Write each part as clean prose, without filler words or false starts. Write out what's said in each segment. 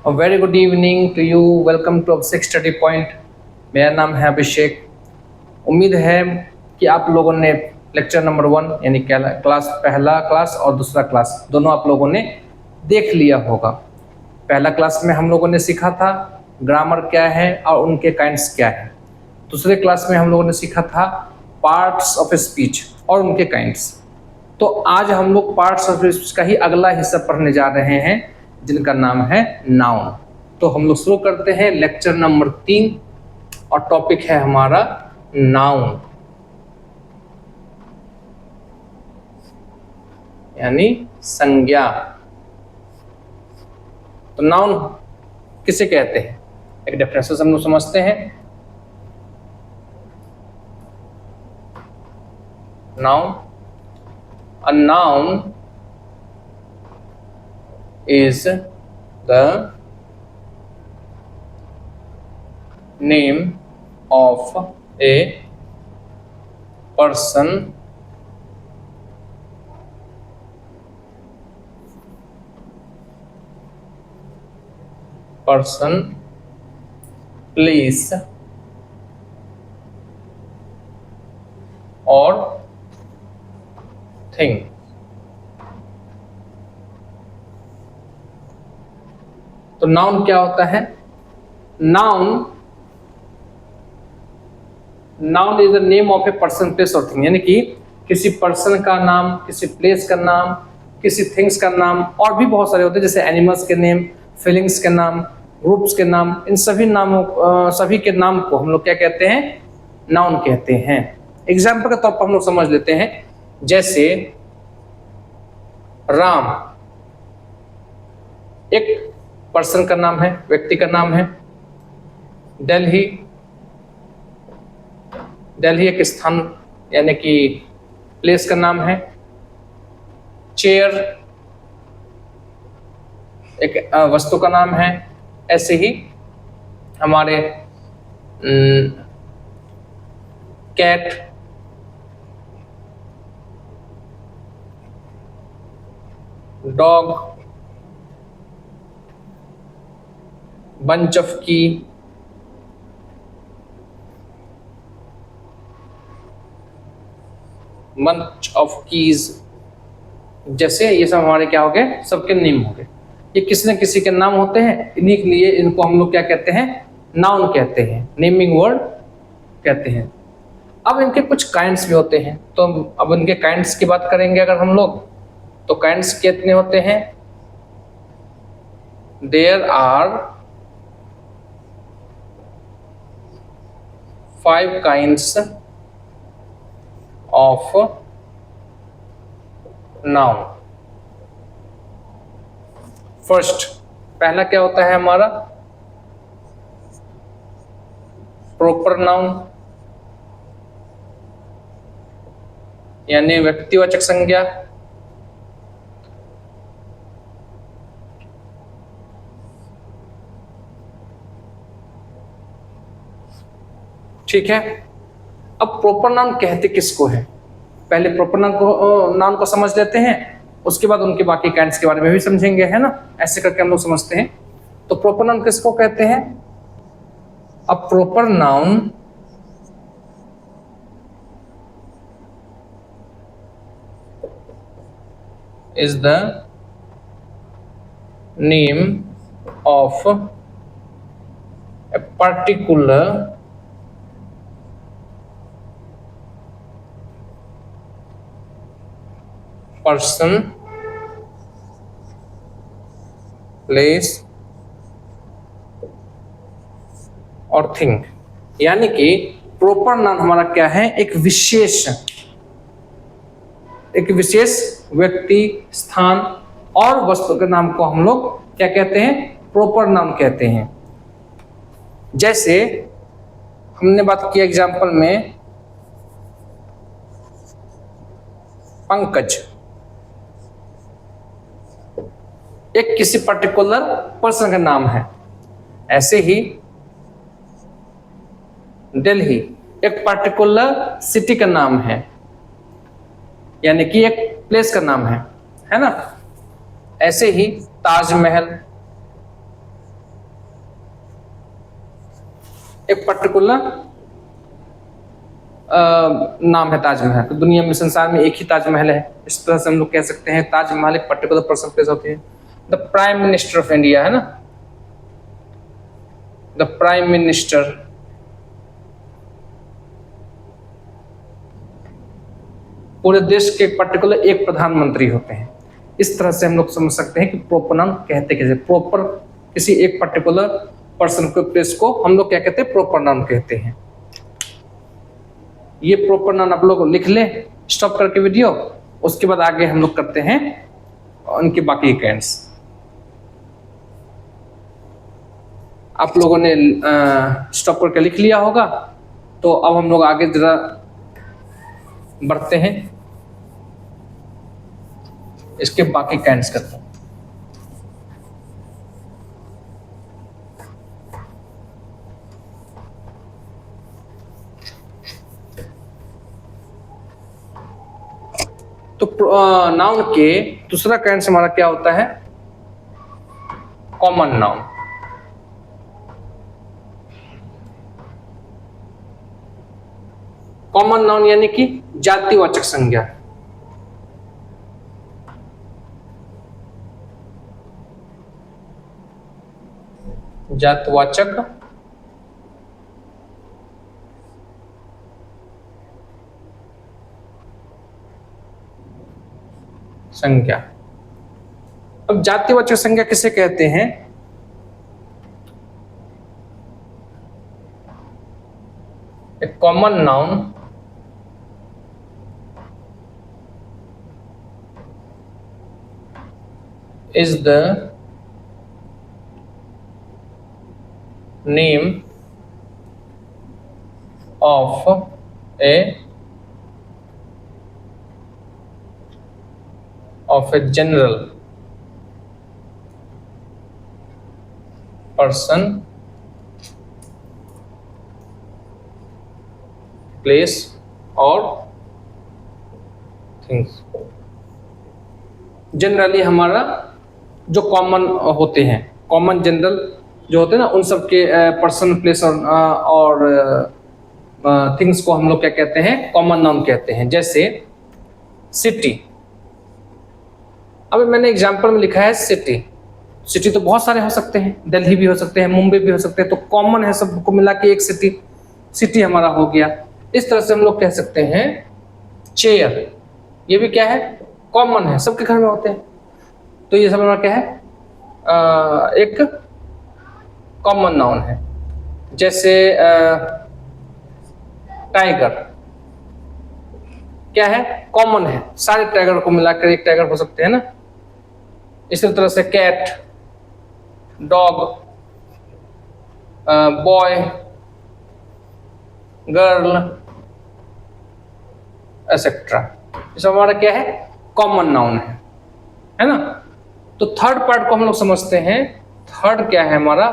Very good evening to you. Welcome to Abhishek study point. मेरा नाम है अभिषेक। उम्मीद है कि आप लोगों ने लेक्चर नंबर 1 यानी क्लास पहला क्लास और दूसरा क्लास दोनों आप लोगों ने देख लिया होगा। पहला क्लास में हम लोगों ने सीखा था ग्रामर क्या है और उनके काइंड्स क्या है। दूसरे क्लास में हम लोगों ने सीखा था पार्ट्स ऑफ स्पीच और उनके काइंड्स। तो आज हम लोग पार्ट्स ऑफ स्पीच का ही अगला हिस्सा पढ़ने जा रहे हैं जिनका नाम है नाउन। तो हम लोग शुरू करते हैं लेक्चर नंबर 3 और टॉपिक है हमारा नाउन यानी संज्ञा। तो नाउन किसे कहते हैं, एक डेफिनेशन हम लोग समझते हैं। Noun, a noun is the name of a person, place or thing। तो नाउन क्या होता है? Noun is the name of a person, place और थिंग, यानी कि किसी पर्सन का नाम, किसी प्लेस का नाम, किसी थिंग्स का नाम, और भी बहुत सारे होते हैं जैसे एनिमल्स के नेम, फीलिंग्स के नाम, ग्रुप्स के नाम। इन सभी नामों सभी के नाम को हम लोग क्या कहते हैं? नाउन कहते हैं। एग्जाम्पल के तौर पर हम लोग समझ लेते हैं, जैसे राम एक पर्सन का नाम है, व्यक्ति का नाम है। दिल्ली एक स्थान यानी कि प्लेस का नाम है। चेयर एक वस्तु का नाम है। ऐसे ही हमारे कैट, डॉग, बंच ऑफ की, बंच ऑफ कीज, जैसे ये सब हमारे क्या हो गए? सबके नेम हो गए। ये किसी न किसी के नाम होते हैं, इन्हीं के लिए इनको हम लोग क्या कहते हैं? नाउन कहते हैं, नेमिंग वर्ड कहते हैं। अब इनके कुछ काइंड्स भी होते हैं, तो अब इनके काइंड्स की बात करेंगे अगर हम लोग, तो काइंड्स कितने होते हैं? There are 5 kinds of noun. First, पहला क्या होता है हमारा? प्रॉपर नाउन यानी व्यक्तिवाचक संज्ञा। ठीक है। अब प्रॉपर नाउन कहते किसको है? पहले प्रॉपर नाउन को समझ लेते हैं, उसके बाद उनके बाकी काइंड्स के बारे में भी समझेंगे, है ना? ऐसे करके हम लोग समझते हैं। तो प्रॉपर नाउन किसको कहते हैं? A proper noun is the name of a particular person, place और थिंग। यानी कि प्रॉपर नाउन हमारा क्या है? एक विशेष व्यक्ति, स्थान और वस्तु के नाम को हम लोग क्या कहते हैं? प्रॉपर नाउन कहते हैं। जैसे हमने बात की एग्जाम्पल में पंकज एक किसी पर्टिकुलर पर्सन का नाम है। ऐसे ही दिल्ली एक पर्टिकुलर सिटी का नाम है, यानी कि एक प्लेस का नाम है ना? ऐसे ही ताजमहल एक पर्टिकुलर नाम है ताजमहल। तो दुनिया में, संसार में एक ही ताजमहल है। इस तरह से हम लोग कह सकते हैं ताजमहल एक पर्टिकुलर पर्सन प्लेस होती है। The prime minister of India है ना, द प्राइम मिनिस्टर पूरे देश के एक पर्टिकुलर एक प्रधानमंत्री होते हैं। इस तरह से हम लोग समझ सकते हैं कि प्रोपर नाउन कहते कैसे। प्रॉपर किसी एक पर्टिकुलर पर्सन के प्लेस को हम लोग क्या कहते हैं, प्रोपर नाउन कहते हैं। ये प्रॉपर नाउन आप लोग लिख लें स्टॉप करके वीडियो, उसके बाद आगे हम लोग करते हैं उनके बाकी कैंड्स। आप लोगों ने स्टॉप करके लिख लिया होगा, तो अब हम लोग आगे जरा बढ़ते हैं, इसके बाकी कैंड्स करते हैं। तो नाउन के दूसरा कैंड्स हमारा क्या होता है, कॉमन नाउन। कॉमन नाउन यानी कि जातिवाचक संज्ञा। जातिवाचक संज्ञा। अब जातिवाचक संज्ञा किसे कहते हैं, a common noun is the name of a general person, place or things। Generally हमारा जो कॉमन होते हैं, कॉमन जनरल जो होते हैं ना, उन सब के पर्सन, प्लेस और थिंग्स को हम लोग क्या कहते हैं, कॉमन नाउन कहते हैं। जैसे सिटी, अब मैंने एग्जांपल में लिखा है सिटी। सिटी तो बहुत सारे हो सकते हैं, दिल्ली भी हो सकते हैं, मुंबई भी हो सकते हैं, तो कॉमन है सबको मिला के एक सिटी, सिटी हमारा हो गया। इस तरह से हम लोग कह सकते हैं चेयर, ये भी क्या है, कॉमन है, सबके घर में होते हैं, तो ये सब हमारा क्या है, एक कॉमन नाउन है। जैसे टाइगर क्या है, कॉमन है, सारे टाइगर को मिलाकर एक टाइगर हो सकते हैं ना। इसी तरह से cat, dog, boy, girl etcetera, ये सब हमारा क्या है, कॉमन नाउन है ना। तो थर्ड पार्ट को हम लोग समझते हैं। थर्ड क्या है हमारा,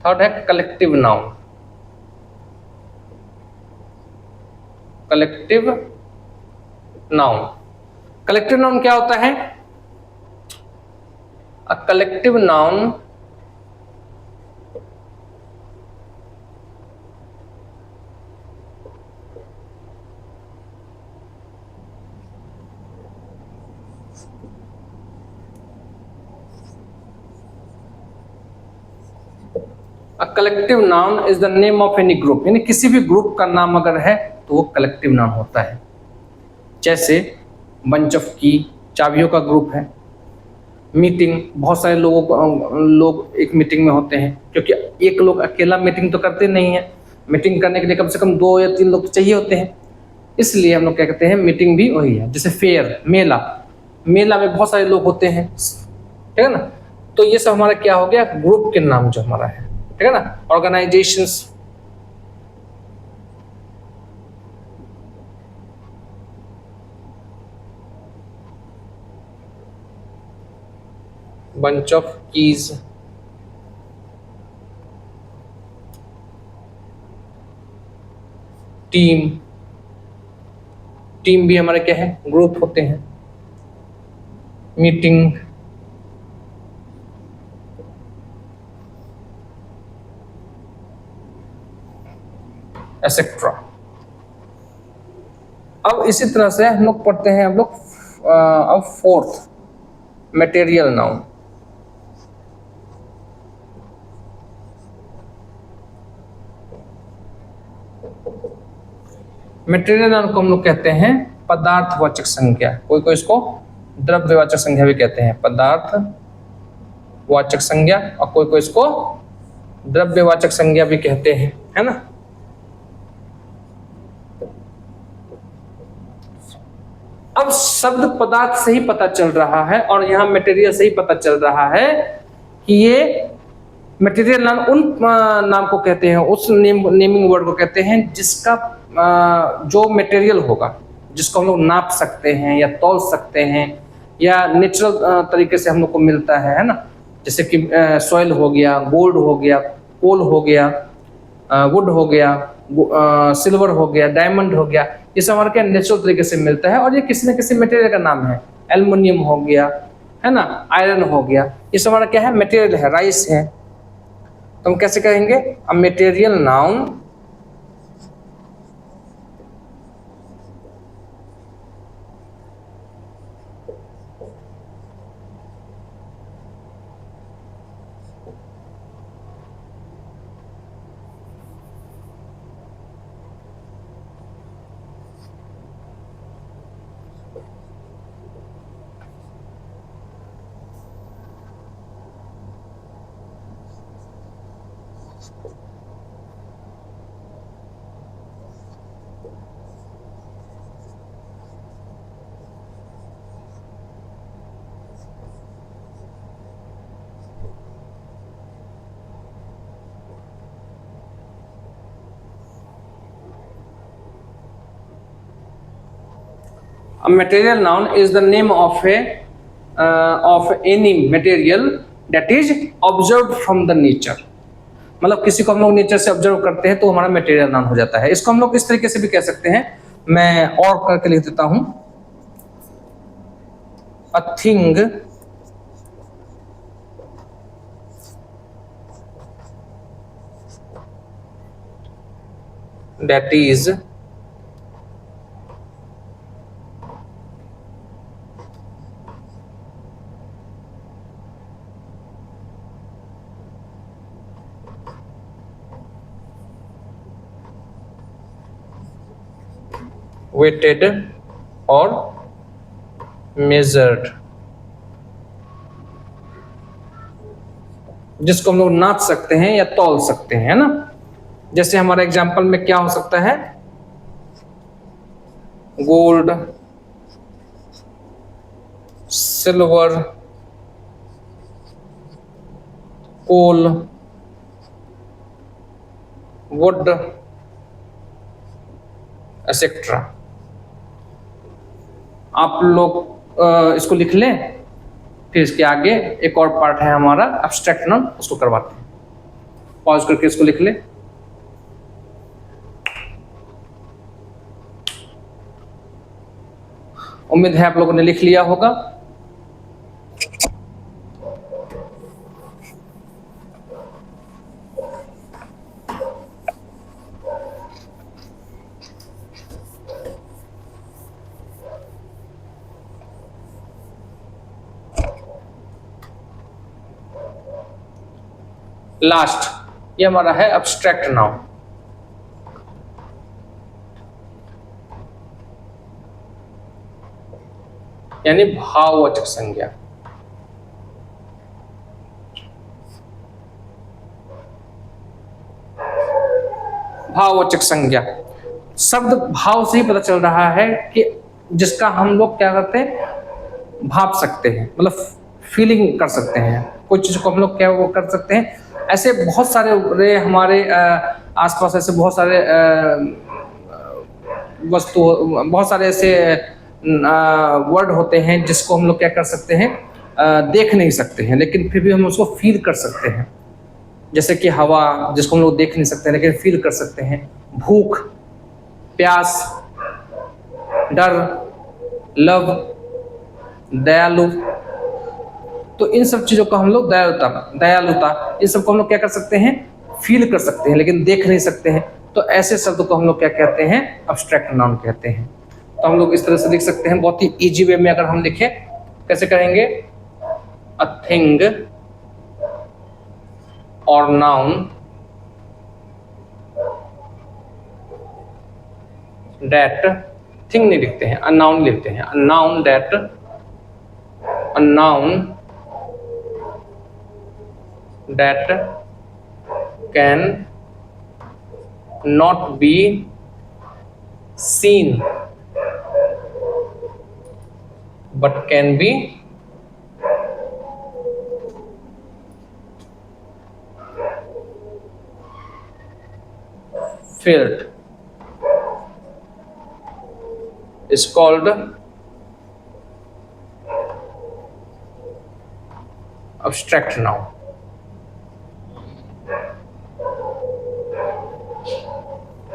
थर्ड है collective noun. Collective noun, collective noun क्या होता है, a collective noun a collective noun is the name of any group, यानी किसी भी ग्रुप का नाम अगर है तो वो कलेक्टिव नाउन होता है। जैसे बंच ऑफ की, चाबियों का ग्रुप है। मीटिंग, बहुत सारे लोग एक मीटिंग में होते हैं, क्योंकि एक लोग अकेला मीटिंग तो करते नहीं है, मीटिंग करने के लिए कम से कम 2 या 3 लोग चाहिए होते हैं, इसलिए हम लोग क्या कहते हैं, मीटिंग भी वही है। जैसे फेयर, मेला, मेला में बहुत सारे लोग होते हैं, ठीक है ना। तो ये सब हमारा क्या हो गया, ग्रुप के नाम जो हमारा है, ठीक है ना। Organisations, bunch of keys, team, team भी हमारे क्या है, ग्रुप होते हैं। Meeting, etcetera. अब इसी तरह से हम लोग पढ़ते हैं, हम लोग अब fourth material noun. Material noun को हम लोग कहते हैं पदार्थवाचक संज्ञा। कोई कोई इसको द्रव्यवाचक संज्ञा भी कहते हैं, पदार्थवाचक संज्ञा, और कोई कोई इसको द्रव्यवाचक संज्ञा भी कहते हैं, है ना। अब शब्द पदार्थ से ही पता चल रहा है और यहाँ मटेरियल से ही पता चल रहा है कि ये मटेरियल नाम उन नाम को कहते हैं, उस नेमिंग वर्ड को कहते हैं जिसका जो मटेरियल होगा, जिसको हम लोग नाप सकते हैं या तौल सकते हैं या नेचुरल तरीके से हम लोग को मिलता है ना। जैसे कि सॉइल हो गया, गोल्ड हो गया, कोल हो गया, वुड हो गया, सिल्वर हो गया, डायमंड हो गया, ये सब हमारे क्या नेचुरल तरीके से मिलता है और ये किसी न किसी मटेरियल का नाम है। एल्युमिनियम हो गया, है ना, आयरन हो गया, ये सब हमारा क्या है, मटेरियल है, राइस है। तो हम कैसे कहेंगे, a material noun A material noun is the name of any material that is observed from the nature। मतलब किसी को हम लोग नेचर से ऑब्जर्व करते हैं तो हमारा मटेरियल नाउन हो जाता है। इसको हम लोग इस तरीके से भी कह सकते हैं, मैं और करके लिख देता हूं, a thing that is weighted or measured, जिसको हम लोग नाप सकते हैं या तौल सकते हैं, है ना। जैसे हमारे एग्जाम्पल में क्या हो सकता है, gold, silver, coal, wood, etcetera. आप लोग इसको लिख लें, फिर इसके आगे एक और पार्ट है हमारा एब्स्ट्रैक्ट नाउन, उसको करवाते हैं। पॉज करके इसको लिख लें। उम्मीद है आप लोगों ने लिख लिया होगा। लास्ट ये हमारा है एब्स्ट्रैक्ट नाउन। यानी भाववाचक संज्ञा। भाववाचक संज्ञा शब्द भाव से ही पता चल रहा है कि जिसका हम लोग क्या करते हैं, भाप सकते हैं, मतलब फीलिंग कर सकते हैं। कोई चीज को हम लोग क्या वो कर सकते हैं। ऐसे बहुत सारे हमारे आसपास ऐसे बहुत सारे वस्तु, बहुत सारे ऐसे वर्ड होते हैं जिसको हम लोग क्या कर सकते हैं, देख नहीं सकते हैं, लेकिन फिर भी हम उसको फील कर सकते हैं। जैसे कि हवा, जिसको हम लोग देख नहीं सकते लेकिन फील कर सकते हैं। भूख, प्यास, डर, लव, दयालु, तो इन सब चीजों को हम लोग दयालुता, इन सबको हम लोग क्या कर सकते हैं, फील कर सकते हैं, लेकिन देख नहीं सकते हैं। तो ऐसे शब्द को हम लोग क्या कहते हैं, अब्स्ट्रैक्ट नाउन कहते हैं। तो हम लोग इस तरह से लिख सकते हैं, बहुत ही इजी वे में अगर हम लिखें कैसे करेंगे, अ थिंग और नाउन दैट, थिंग नहीं लिखते हैं, अ नाउन लिखते हैं, a noun that, a noun that can not be seen but can be felt is called abstract noun।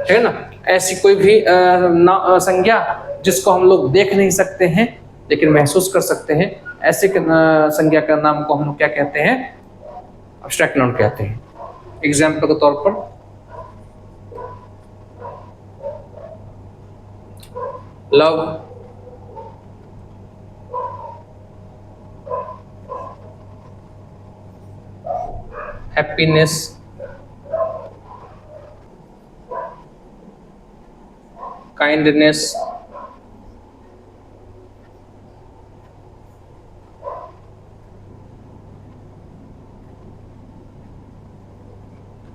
है ना, ऐसी कोई भी संज्ञा जिसको हम लोग देख नहीं सकते हैं लेकिन महसूस कर सकते हैं, ऐसे संज्ञा का नाम को हम लोग क्या कहते हैं, अब्स्ट्रैक्ट नाउन कहते हैं। एग्जाम्पल के तौर पर love, happiness, kindness,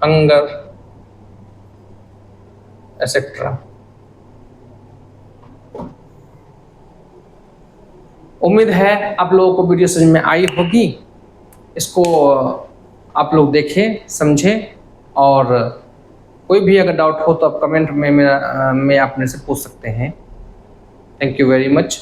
hunger, etcetera. उम्मीद है आप लोगों को वीडियो समझ में आई होगी। इसको आप लोग देखें, समझें, और कोई भी अगर डाउट हो तो आप कमेंट में आप मेरे से पूछ सकते हैं। Thank you very much.